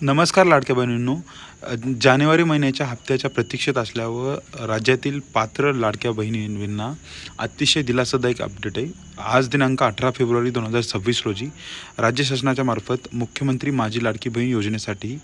नमस्कार लाडक्या बहिणींनो. जानेवारी महिन्याच्या हप्त्याच्या प्रतीक्षेत असल्यावर राज्यातील पात्र लाडक्या बहिणींना अतिशय दिलासादायक अपडेट आहे. आज दिनांक 18 फेब्रुवारी 2026 रोजी राज्य शासनाच्या मार्फत मुख्यमंत्री माझी लाडकी बहीण योजनेसाठी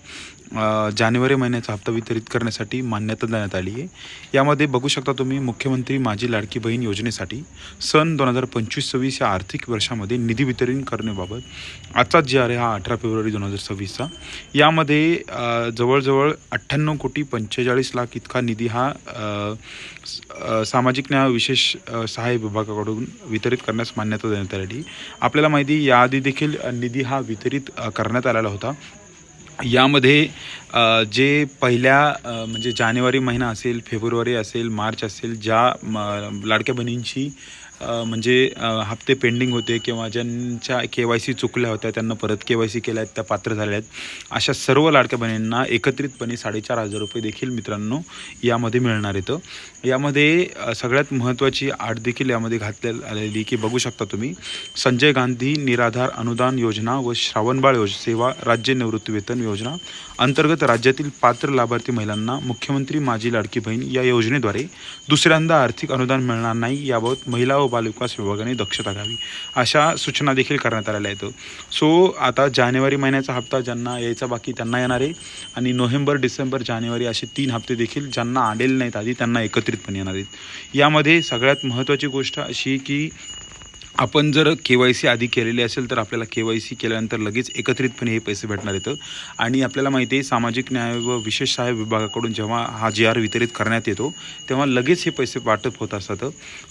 जानेवारी महिन्याचा हप्ता वितरित करण्यासाठी मान्यता देण्यात आली आहे. यामध्ये बघू शकता तुम्ही, मुख्यमंत्री माझी लाडकी बहीण योजनेसाठी सन 2025-26 या आर्थिक वर्षामध्ये निधी वितरण करण्याबाबत आजचा जी आहे हा 18 फेब्रुवारी 2026चा. यामध्ये जवळजवळ 98,45,00,000 इतका निधी हा सामाजिक न्याय विशेष सहाय्य विभागाकडून वितरित करण्यास मान्यता देण्यात आली. आपल्याला माहिती याआधी देखील निधी हा वितरित करण्यात आलेला होता. यामध्ये जे पहिल्या म्हणजे जानेवारी महिना असेल, फेब्रुवारी असेल, मार्च असेल, ज्या लाडक्या बहिणींची म्हणजे हप्ते पेंडिंग होते किंवा ज्यांच्या KYC चुकल्या होत्या त्यांना परत KYC केल्या आहेत, त्या पात्र झाल्या आहेत, अशा सर्व लाडक्या बहिणींना एकत्रितपणे 4,500 रुपये देखील मित्रांनो यामध्ये मिळणार आहेत. यामध्ये सगळ्यात महत्त्वाची अट देखील यामध्ये घातली आलेली की बघू शकता तुम्ही, संजय गांधी निराधार अनुदान योजना व श्रावणबाळ सेवा राज्य निवृत्तीवेतन योजना अंतर्गत राज्यातील पात्र लाभार्थी महिलांना मुख्यमंत्री माझी लाडकी बहीण या योजनेद्वारे दुसऱ्यांदा आर्थिक अनुदान मिळणार नाही, याबाबत महिला व बालविकास विभागाने दक्षता घ्यावी अशा सूचना देखील करण्यात आलेल्या आहेत. सो आता जानेवारी महिन्याचा हप्ता ज्यांना यायचा बाकी त्यांना येणार आहे आणि नोव्हेंबर, डिसेंबर, जानेवारी असे 3 हप्ते देखील ज्यांना आलेले नाहीत आधी त्यांना एकत्रितपणे येणार आहेत. यामध्ये सगळ्यात महत्त्वाची गोष्ट अशी की आपण जर KYC आधी केलेली असेल तर आपल्याला KYC केल्यानंतर लगेच एकत्रितपणे हे पैसे भेटणार आहेत. आणि आपल्याला माहिती आहे सामाजिक न्याय व विशेष सहाय्य विभागाकडून जेव्हा हा GR वितरित करण्यात येतो तेव्हा लगेच हे पैसे वाटप होत असतात.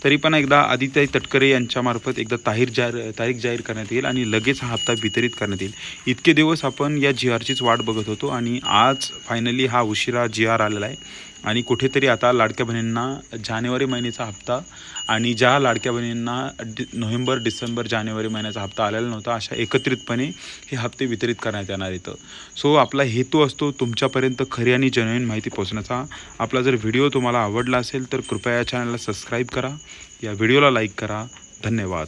तरी पण एकदा आदित्य तटकरे यांच्यामार्फत एकदा तारीख जाहीर करण्यात येईल आणि लगेच हा हप्ता वितरित करण्यात येईल. इतके दिवस आपण या GRचीच वाट बघत होतो आणि आज फायनली हा उशिरा GR आलेला आहे. आणि कुठेतरी आता लाडक्या बहिणींना जानेवारी महिन्याचा हप्ता आणि ज्या लाडक्या बहिणींना नोव्हेंबर, डिसेंबर, जानेवारी महिन्याचा हप्ता आलेला नव्हता अशा एकत्रितपणे हे हप्ते वितरित करण्यात येणार आहेत. सो आपला हेतू असतो तुमच्यापर्यंत खरी आणि जेन्युइन माहिती पोहोचण्याचा. आपला जर व्हिडिओ तुम्हाला आवडला असेल तर कृपया या चॅनलला सबस्क्राईब करा, या व्हिडिओला लाईक करा. धन्यवाद.